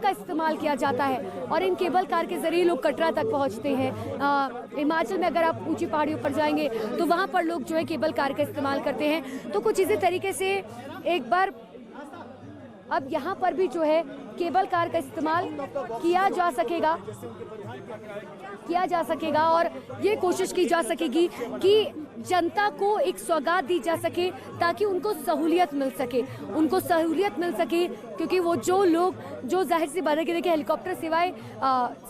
का इस्तेमाल किया जाता है और इन केबल कार के जरिए लोग कटरा तक पहुंचते हैं। हिमाचल में अगर आप ऊंची पहाड़ियों पर जाएंगे तो वहां पर लोग जो है केबल कार का इस्तेमाल करते हैं। तो कुछ इसी तरीके से एक बार अब यहाँ पर भी जो है केबल कार का इस्तेमाल किया जा सकेगा और ये कोशिश की जा सकेगी कि जनता को एक सौगात दी जा सके ताकि उनको सहूलियत मिल सके क्योंकि वो जो जाहिर सी बात है कि देखिए हेलीकॉप्टर सेवाएं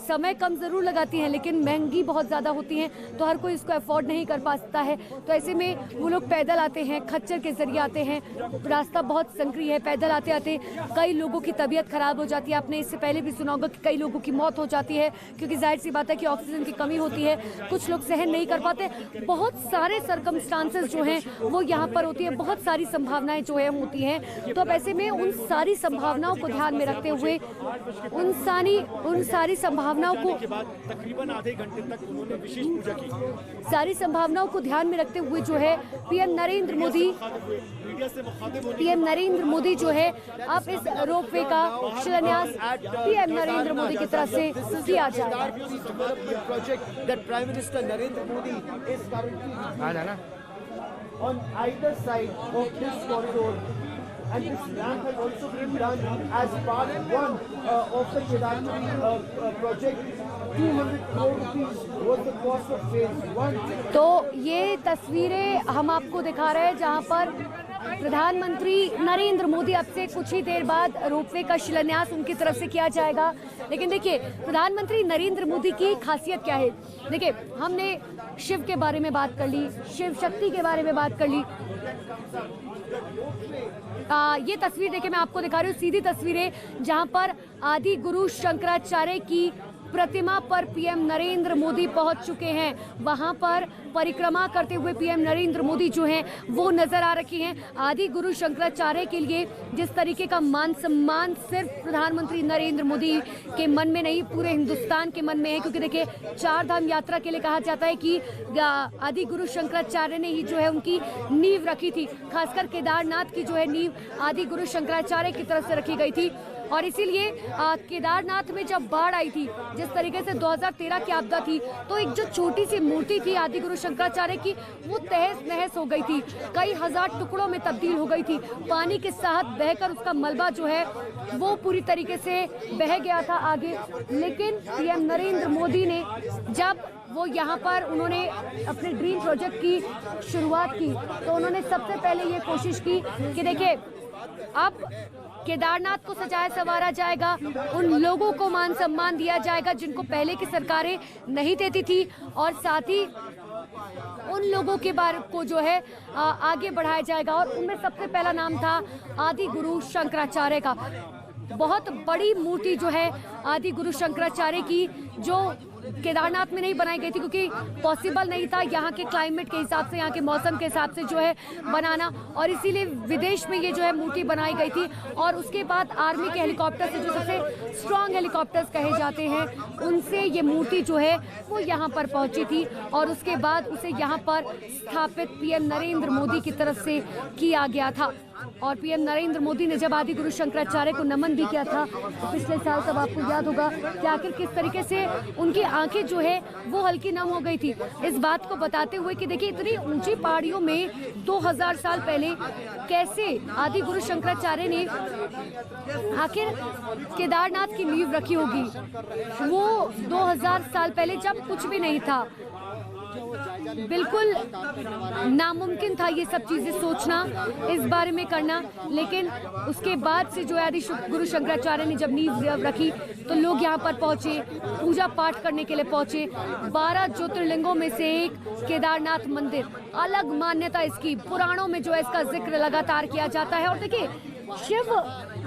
समय कम ज़रूर लगाती हैं लेकिन महंगी बहुत ज़्यादा होती हैं, तो हर कोई इसको अफोर्ड नहीं कर पाता है। तो ऐसे में वो लोग पैदल आते हैं, खच्चर के जरिए आते हैं, रास्ता बहुत संकरी है, पैदल आते आते कई लोगों की तबीयत खराब हो जाती है। आपने इससे पहले भी सुना होगा कि कई लोगों की मौत हो जाती है क्योंकि जाहिर सी बात है कि ऑक्सीजन की कमी होती है, कुछ लोग सहन नहीं कर पाते। बहुत सारे सर्कमस्टांसेस जो हैं वो यहाँ पर होती है, बहुत सारी संभावनाएं जो है होती हैं। तो अब ऐसे में उन सारी संभावनाओं को ध्यान में रखते हुए उन सारी संभावनाओं को तकरीबन आधे घंटे तक उन्होंने विशेष पूजा की। सारी संभावनाओं को ध्यान में रखते हुए जो है पीएम नरेंद्र मोदी जो है अब इस रोपवे का शिलान्यास पीएम नरेंद्र मोदी की तरफ से किया जाएगा। On either side of this corridor, and this ramp has also been done as part one of the Kedarnath project. 200 crore rupees was the cost of phase 1. तो ये तस्वीरें हम आपको दिखा रहे हैं जहां पर प्रधानमंत्री नरेंद्र मोदी अब से कुछ ही देर बाद रोपवे का शिलान्यास उनकी तरफ से किया जाएगा। लेकिन देखिए प्रधानमंत्री नरेंद्र मोदी की खासियत क्या है। देखिए हमने शिव के बारे में बात कर ली, शिव शक्ति के बारे में बात कर ली। ये तस्वीर देखिए मैं आपको दिखा रही हूँ, सीधी तस्वीरें जहां पर आदि गुरु शंकराचार्य की प्रतिमा पर पीएम नरेंद्र मोदी पहुंच चुके हैं। वहां पर परिक्रमा करते हुए पीएम नरेंद्र मोदी जो हैं वो नजर आ रखी हैं। आदि गुरु शंकराचार्य के लिए जिस तरीके का मान सम्मान सिर्फ प्रधानमंत्री नरेंद्र मोदी के मन में नहीं पूरे हिंदुस्तान के मन में है, क्योंकि देखिए 4 धाम यात्रा के लिए कहा जाता है कि आदि गुरु शंकराचार्य ने ही जो है उनकी नींव रखी थी। खासकर केदारनाथ की जो है नींव आदि गुरु शंकराचार्य की तरफ से रखी गई थी। और इसीलिए केदारनाथ में जब बाढ़ आई थी, जिस तरीके से 2013 की आपदा थी, तो एक जो छोटी सी मूर्ति थी आदि गुरु शंकराचार्य की वो तहस नहस हो गई थी, कई हजार टुकड़ों में तब्दील हो गई थी। पानी के साथ बहकर उसका मलबा जो है वो पूरी तरीके से बह गया था आगे। लेकिन पीएम नरेंद्र मोदी ने जब वो यहाँ पर उन्होंने अपने ड्रीम प्रोजेक्ट की शुरुआत की तो उन्होंने सबसे पहले ये कोशिश की कि देखिए अब केदारनाथ को सजाया संवारा जाएगा, उन लोगों को मान सम्मान दिया जाएगा जिनको पहले की सरकारें नहीं देती थी, और साथ ही उन लोगों के बारे को जो है आगे बढ़ाया जाएगा। और उनमें सबसे पहला नाम था आदि गुरु शंकराचार्य का। बहुत बड़ी मूर्ति जो है आदि गुरु शंकराचार्य की, जो केदारनाथ में नहीं बनाई गई थी क्योंकि पॉसिबल नहीं था यहाँ के क्लाइमेट के हिसाब से, यहाँ के मौसम के हिसाब से जो है बनाना, और इसीलिए विदेश में ये जो है मूर्ति बनाई गई थी। और उसके बाद आर्मी के हेलीकॉप्टर से, जो सबसे स्ट्रॉन्ग हेलीकॉप्टर्स कहे जाते हैं, उनसे ये मूर्ति जो है वो यहाँ पर पहुँची थी और उसके बाद उसे यहाँ पर स्थापित पीएम नरेंद्र मोदी की तरफ से किया गया था। और पीएम नरेंद्र मोदी ने जब आदि गुरु शंकराचार्य को नमन भी किया था पिछले साल, तब आपको याद होगा कि आखिर किस तरीके से उनकी आंखें जो है वो हल्की नम हो गई थी, इस बात को बताते हुए कि देखिए इतनी ऊंची पहाड़ियों में 2000 साल पहले कैसे आदि गुरु शंकराचार्य ने आखिर केदारनाथ की नींव रखी होगी। वो 2000 साल पहले जब कुछ भी नहीं था, बिल्कुल नामुमकिन था ये सब चीजें सोचना, इस बारे में करना। लेकिन उसके बाद से जो आदि गुरु शंकराचार्य ने जब नींव रखी तो लोग यहाँ पर पहुंचे, पूजा पाठ करने के लिए पहुंचे। 12 ज्योतिर्लिंगों में से एक केदारनाथ मंदिर, अलग मान्यता इसकी, पुराणों में जो है इसका जिक्र लगातार किया जाता है। और देखिए शिव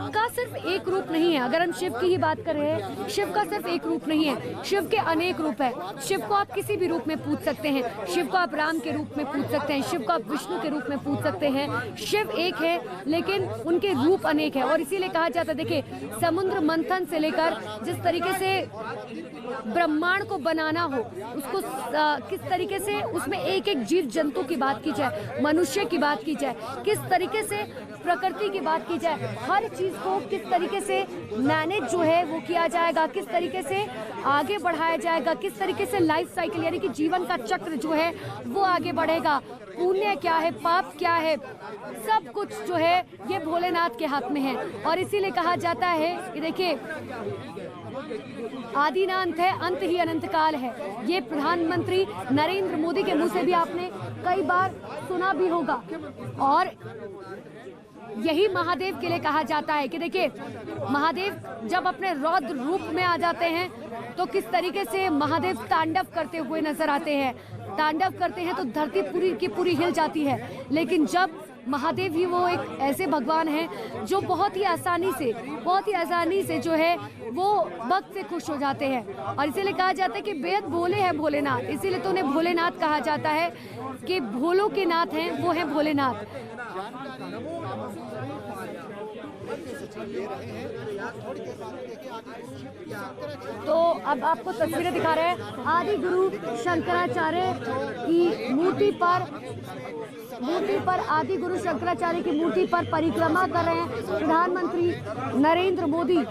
का सिर्फ एक रूप नहीं है, अगर हम शिव की ही बात कर रहे हैं, शिव का सिर्फ एक रूप नहीं है, शिव के अनेक रूप है। शिव को आप किसी भी रूप में पूज सकते हैं, शिव को आप राम के रूप में पूज सकते हैं, शिव को आप विष्णु के रूप में पूज सकते हैं। शिव एक है लेकिन उनके रूप अनेक है, और इसीलिए कहा जाता है, देखिए समुद्र मंथन से लेकर जिस तरीके से ब्रह्मांड को बनाना हो, उसको किस तरीके से उसमें एक एक जीव जंतु की बात की जाए, मनुष्य की बात की जाए, किस तरीके से प्रकृति की बात की जाए, हर चीज को किस तरीके से मैनेज जो है वो किया जाएगा, किस तरीके से आगे बढ़ाया जाएगा, किस तरीके से लाइफ साइकिल यानी कि जीवन का चक्र जो है वो आगे बढ़ेगा, पुण्य क्या है, पाप क्या है, सब कुछ जो है ये भोलेनाथ के हाथ में है। और इसीलिए कहा जाता है कि देखिए आदि ना अंत है, अंत ही अनंत काल है। ये प्रधानमंत्री नरेंद्र मोदी के मुंह से भी आपने कई बार सुना भी होगा। और यही महादेव के लिए कहा जाता है कि देखिए महादेव जब अपने रौद्र रूप में आ जाते हैं तो किस तरीके से महादेव तांडव करते हुए नजर आते हैं। तांडव करते हैं तो धरती पूरी की पूरी हिल जाती है, लेकिन जब महादेव ही वो एक ऐसे भगवान हैं जो बहुत ही आसानी से जो है वो भक्त से खुश हो जाते हैं। और इसीलिए कहा जाता है कि बेहद भोले हैं भोलेनाथ, इसीलिए तो उन्हें भोलेनाथ कहा जाता है कि भोलों के नाथ हैं वो हैं भोलेनाथ। तो अब आपको तस्वीरें दिखा रहे हैं आदि गुरु शंकराचार्य की मूर्ति पर आदि गुरु शंकराचार्य की मूर्ति पर परिक्रमा कर रहे हैं प्रधानमंत्री नरेंद्र मोदी।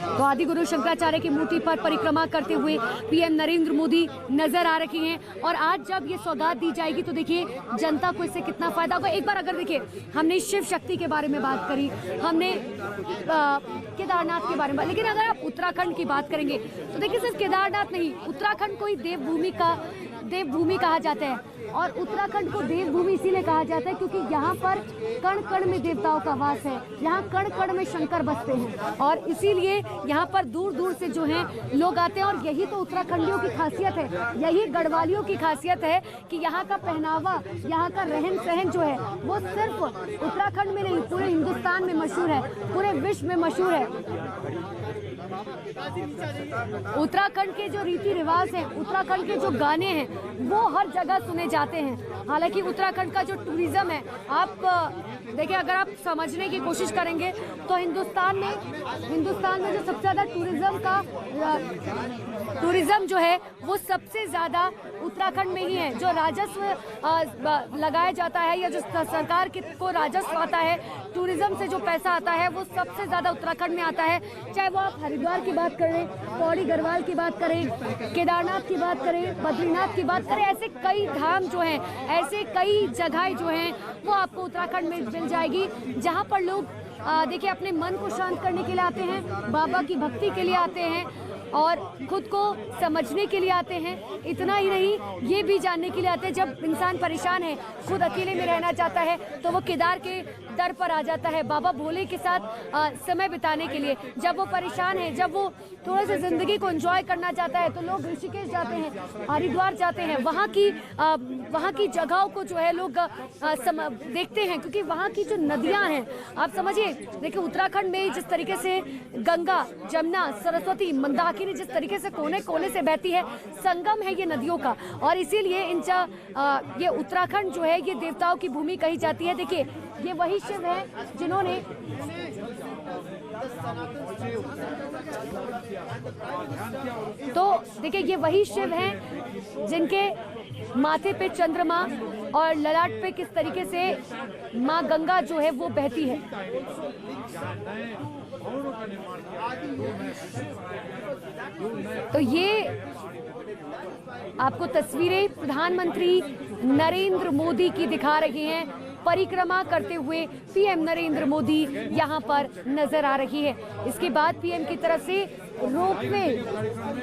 तो आदि गुरु शंकराचार्य की मूर्ति पर परिक्रमा करते हुए पीएम नरेंद्र मोदी नजर आ रहे हैं। और आज जब ये सौगात दी जाएगी तो देखिए जनता को इससे कितना फायदा होगा। एक बार अगर देखिए हमने शिव शक्ति के बारे में बात करी, हमने केदारनाथ के बारे में, लेकिन अगर आप उत्तराखंड की बात करेंगे तो देखिए सिर्फ केदारनाथ नहीं, उत्तराखंड को ही देवभूमि कहा जाता है। और उत्तराखंड को देवभूमि इसीलिए कहा जाता है क्योंकि यहाँ पर कण कण में देवताओं का वास है, यहाँ कण कण में शंकर बसते हैं और इसीलिए यहाँ पर दूर दूर से जो है लोग आते हैं। और यही तो उत्तराखंडियों की खासियत है, यही गढ़वालियों की खासियत है कि यहाँ का पहनावा, यहाँ का रहन सहन जो है वो सिर्फ उत्तराखंड में नहीं पूरे हिंदुस्तान में मशहूर है, पूरे विश्व में मशहूर है। उत्तराखंड के जो रीति रिवाज हैं, उत्तराखंड के जो गाने हैं वो हर जगह सुने जाते हैं। हालांकि उत्तराखंड का जो टूरिज्म है, आप देखिए अगर आप समझने की कोशिश करेंगे तो हिंदुस्तान में जो सबसे ज्यादा टूरिज्म जो है वो सबसे ज्यादा उत्तराखंड में ही है। जो राजस्व लगाया जाता है या जो सरकार को राजस्व आता है, टूरिज्म से जो पैसा आता है वो सबसे ज्यादा उत्तराखंड में आता है। चाहे वो आप हरिद्वार की बात करें, पौड़ी गढ़वाल की बात करें, केदारनाथ की बात करें, बद्रीनाथ की बात करें, ऐसे कई धाम जो हैं, ऐसे कई जगहें जो हैं वो आपको उत्तराखंड में मिल जाएगी जहाँ पर लोग देखिए अपने मन को शांत करने के लिए आते हैं, बाबा की भक्ति के लिए आते हैं और खुद को समझने के लिए आते हैं। इतना ही नहीं, ये भी जानने के लिए आते हैं जब इंसान परेशान है, खुद अकेले में रहना चाहता है तो वो केदार के दर पर आ जाता है बाबा भोले के साथ समय बिताने के लिए। जब वो परेशान है, जब वो थोड़ा सा जिंदगी को एंजॉय करना चाहता है तो लोग ऋषिकेश जाते हैं, हरिद्वार जाते हैं। वहाँ की जगहों को जो है लोग देखते हैं क्योंकि वहाँ की जो नदियाँ हैं, आप समझिए देखिए उत्तराखंड में जिस तरीके से गंगा, जमुना, सरस्वती, मंदाकिनी जिस तरीके से कोने कोने से बहती है, संगम है ये नदियों का। और इसीलिए ये उत्तराखंड जो है ये देवताओं की भूमि कही जाती है। देखिए ये वही शिव है जिन्होंने ये वही शिव हैं जिनके माथे पे चंद्रमा और ललाट पे किस तरीके से माँ गंगा जो है वो बहती है। तो ये आपको तस्वीरें प्रधानमंत्री नरेंद्र मोदी की दिखा रही हैं, परिक्रमा करते हुए पीएम नरेंद्र मोदी यहाँ पर नजर आ रही है। इसके बाद पीएम की तरफ से रोपवे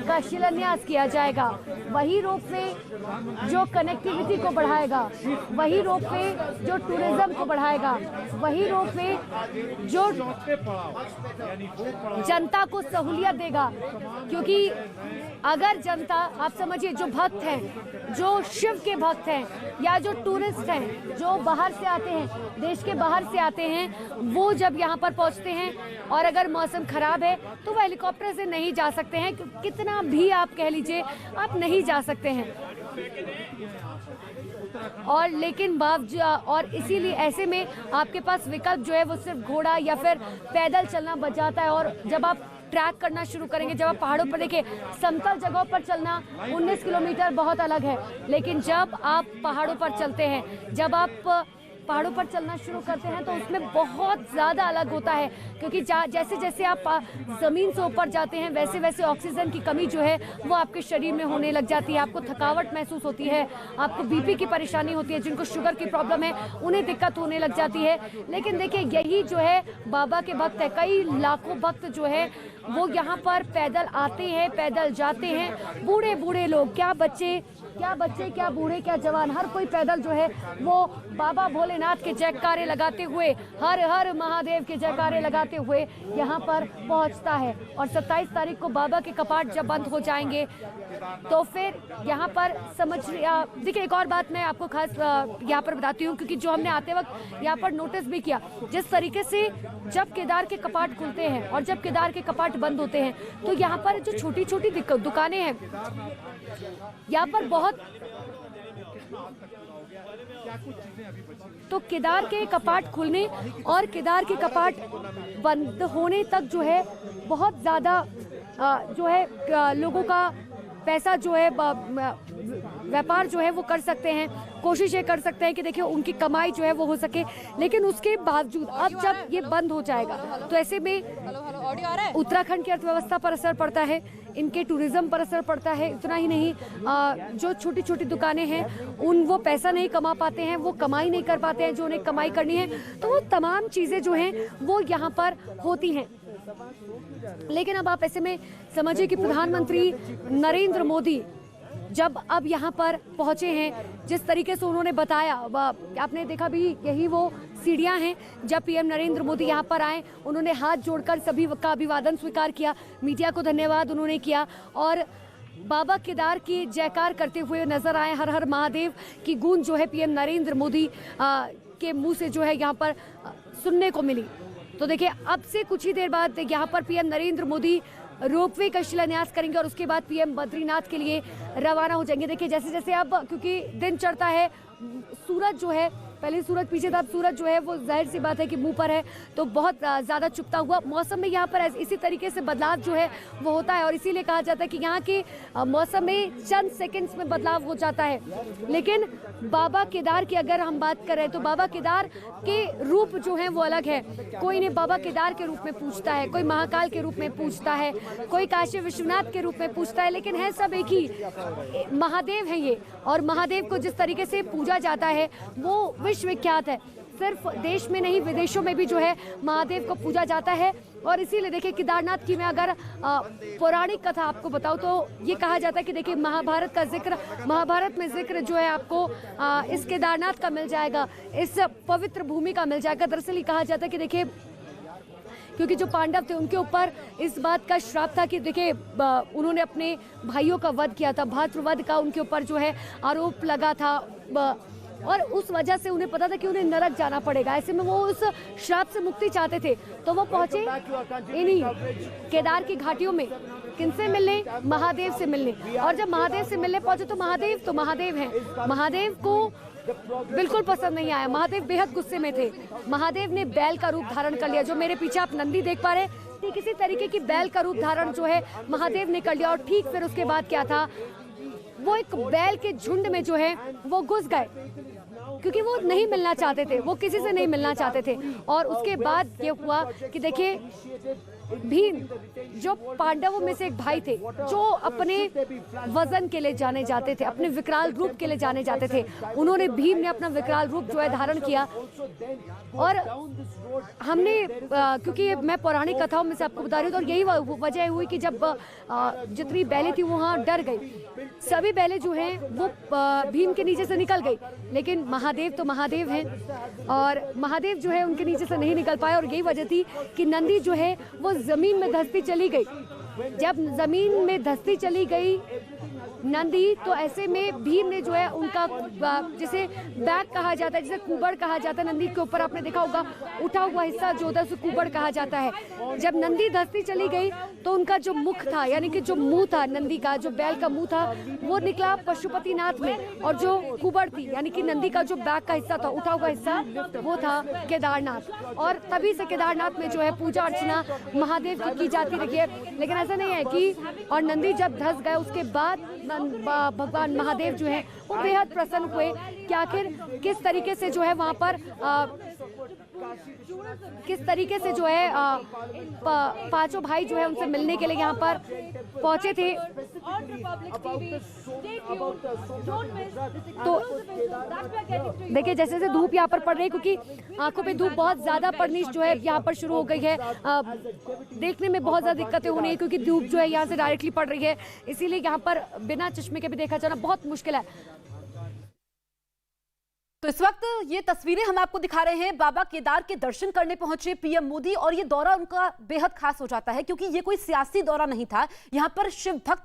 का शिलान्यास किया जाएगा, वही रोपवे जो कनेक्टिविटी को बढ़ाएगा, वही रोपवे जो टूरिज्म को बढ़ाएगा, वही रोपवे जो जनता को सहूलियत देगा। क्योंकि अगर जनता, आप समझिए जो भक्त हैं, जो शिव के भक्त हैं या जो टूरिस्ट हैं, जो बाहर से आते हैं, देश के बाहर से आते हैं, वो जब यहाँ पर पहुँचते हैं और अगर मौसम खराब है तो वो हेलीकॉप्टर से नहीं जा सकते हैं, कितना भी आप कह लीजिए आप नहीं जा सकते हैं। और लेकिन और इसीलिए ऐसे में आपके पास विकल्प जो है वो सिर्फ घोड़ा या फिर पैदल चलना बच जाता है। और जब आप ट्रैक करना शुरू करेंगे, जब आप पहाड़ों पर देखिए, समतल जगहों पर चलना 19 किलोमीटर बहुत अलग है, लेकिन जब आप पहाड़ों पर चलते हैं, जब आप पहाड़ों पर चलना शुरू करते हैं तो उसमें बहुत ज़्यादा अलग होता है, क्योंकि जैसे जैसे आप ज़मीन से ऊपर जाते हैं वैसे वैसे ऑक्सीजन की कमी जो है वो आपके शरीर में होने लग जाती है। आपको थकावट महसूस होती है, आपको बीपी की परेशानी होती है, जिनको शुगर की प्रॉब्लम है उन्हें दिक्कत होने लग जाती है। लेकिन देखिए, यही जो है बाबा के भक्त है, कई लाखों भक्त जो है वो यहाँ पर पैदल आते हैं, पैदल जाते हैं। बूढ़े बूढ़े लोग, क्या बच्चे, क्या बूढ़े, क्या जवान, हर कोई पैदल जो है वो बाबा भोलेनाथ के जयकारे लगाते हुए, हर हर महादेव के जयकारे लगाते हुए यहाँ पर पहुँचता है। और 27 तारीख को बाबा के कपाट जब बंद हो जाएंगे तो फिर यहाँ पर देखिए, एक और बात मैं आपको खास यहाँ पर बताती हूँ, क्योंकि जो हमने आते वक्त यहाँ पर नोटिस भी किया, जिस तरीके से जब केदार के कपाट खुलते हैं और जब केदार के कपाट बंद होते हैं तो यहाँ पर जो छोटी छोटी दुकानें हैं, यहाँ पर बहुत, तो केदार के कपाट खुलने और केदार के कपाट बंद होने तक जो है बहुत ज़्यादा जो है लोगों का पैसा जो है व्यापार जो है वो कर सकते हैं, कोशिश ये कर सकते हैं कि देखिए उनकी कमाई जो है वो हो सके। लेकिन उसके बावजूद अब जब ये बंद हो जाएगा तो ऐसे में उत्तराखंड की अर्थव्यवस्था पर असर पड़ता है, इनके टूरिज्म पर असर पड़ता है। इतना ही नहीं, जो छोटी छोटी दुकानें हैं वो पैसा नहीं कमा पाते हैं, वो कमाई नहीं कर पाते हैं जो उन्हें कमाई करनी है, तो वो तमाम चीज़ें जो हैं वो यहाँ पर होती हैं। लेकिन अब आप ऐसे में समझिए कि प्रधानमंत्री नरेंद्र मोदी जब अब यहाँ पर पहुँचे हैं, जिस तरीके से उन्होंने बताया, आपने देखा भी, यही वो सीढ़ियाँ हैं जब पीएम नरेंद्र मोदी यहाँ पर आए, उन्होंने हाथ जोड़कर सभी का अभिवादन स्वीकार किया, मीडिया को धन्यवाद उन्होंने किया और बाबा केदार की जयकार करते हुए नजर आए। हर हर महादेव की गूंज जो है पीएम नरेंद्र मोदी के मुंह से जो है यहाँ पर सुनने को मिली। तो देखिए, अब से कुछ ही देर बाद यहाँ पर पीएम नरेंद्र मोदी रोपवे का शिलान्यास करेंगे और उसके बाद पीएम बद्रीनाथ के लिए रवाना हो जाएंगे। देखिए, जैसे जैसे अब क्योंकि दिन चढ़ता है, सूरज जो है, पहले सूरज पीछे था, अब सूरज जो है वो जाहिर सी बात है कि मुंह पर है, तो बहुत ज़्यादा चुभता हुआ मौसम में यहाँ पर इसी तरीके से बदलाव जो है वो होता है। और इसीलिए कहा जाता है कि यहाँ के मौसम में चंद सेकंड्स में बदलाव हो जाता है। लेकिन बाबा केदार की अगर हम बात करें तो बाबा केदार के रूप जो है वो अलग है। कोई इन्हें बाबा केदार के रूप में पूछता है, कोई महाकाल के रूप में पूछता है, कोई काशी विश्वनाथ के रूप में पूछता है, लेकिन है सब एक ही महादेव है ये। और महादेव को जिस तरीके से पूजा जाता है वो विश्वविख्यात है, सिर्फ देश में नहीं विदेशों में भी जो है महादेव को पूजा जाता है। और इसीलिए देखिए, केदारनाथ की मैं अगर पौराणिक कथा आपको बताऊं तो ये कहा जाता है कि देखिए, महाभारत का जिक्र, महाभारत में जिक्र जो है आपको इस केदारनाथ का मिल जाएगा, इस पवित्र भूमि का मिल जाएगा। दरअसल ये कहा जाता है कि देखिए, क्योंकि जो पांडव थे उनके ऊपर इस बात का श्राप था कि देखिए उन्होंने अपने भाइयों का वध किया था, भातृवध का उनके ऊपर जो है आरोप लगा था और उस वजह से उन्हें पता था कि उन्हें नरक जाना पड़ेगा। ऐसे में वो उस श्राप से मुक्ति चाहते थे, तो वो पहुंचे इन्हीं केदार की घाटियों में, किनसे मिलने, महादेव से मिलने। और जब महादेव से मिलने पहुंचे तो महादेव हैं। महादेव को बिल्कुल पसंद नहीं आया, महादेव बेहद गुस्से में थे। महादेव ने बैल का रूप धारण कर लिया, जो मेरे पीछे आप नंदी देख पा रहे हैं, ठीक इसी तरीके की बैल का रूप धारण जो है महादेव ने कर लिया। और ठीक फिर उसके बाद क्या था, वो एक बैल के झुंड में जो है वो घुस गए, क्योंकि वो नहीं मिलना चाहते थे, वो किसी से नहीं मिलना चाहते थे। और उसके बाद ये हुआ कि देखिए, भीम जो पांडवों में से एक भाई थे, जो अपने वजन के लिए जाने जाते थे, अपने विकराल रूप के लिए जाने जाते थे, उन्होंने, भीम ने अपना विकराल रूप जो है धारण किया। और हमने क्योंकि मैं पौराणिक कथाओं में से आपको बता रही हूँ, तो यही वजह हुई कि जब जितनी बैलें थी वो वहाँ डर गई, सभी बैलें जो हैं वो भीम के नीचे से निकल गई। लेकिन महादेव तो महादेव हैं और महादेव जो है उनके नीचे से नहीं निकल पाए। और यही वजह थी कि नंदी जो है वो जमीन में धंसती चली गई। जब जमीन में धंसती चली गई नंदी, तो ऐसे में भीम ने जो है उनका जिसे बैग कहा जाता है, जिसे कुबड़ कहा जाता है, नंदी के ऊपर आपने देखा होगा उठा हुआ हिस्सा जो होता है उसे कुबड़ कहा जाता है। जब नंदी धंसती चली गई तो उनका जो मुख था, यानी कि जो मुंह था नंदी का, जो बैल का मुंह था, वो निकला पशुपतिनाथ में, और जो कुबड़ थी यानी कि नंदी का जो बैग का हिस्सा था, उठा हुआ हिस्सा, वो था केदारनाथ। और तभी से केदारनाथ में जो है पूजा अर्चना महादेव की जाती रही है। लेकिन ऐसा नहीं है कि और नंदी जब धंस गए उसके बाद भगवान महादेव जो है वो बेहद प्रसन्न हुए कि आखिर किस तरीके से जो है वहां पर किस तरीके से जो है पांचों भाई जो है उनसे मिलने के लिए यहाँ पर पहुंचे थे। तो देखिए जैसे जैसे धूप यहाँ पर पड़ रही है, क्योंकि आंखों पे धूप बहुत ज्यादा पड़नी जो है यहाँ पर शुरू हो गई है, देखने में बहुत ज्यादा दिक्कतें हो रही है, क्योंकि धूप जो है यहाँ से डायरेक्टली पड़ रही है, इसीलिए यहाँ पर बिना चश्मे के भी देखा जाना बहुत मुश्किल है। तो इस वक्त ये तस्वीरें हम आपको दिखा रहे हैं, बाबा केदार के दर्शन करने पहुंचे पीएम मोदी, और ये दौरा उनका बेहद खास हो जाता है क्योंकि ये कोई सियासी दौरा नहीं था। यहाँ पर शिव भक्त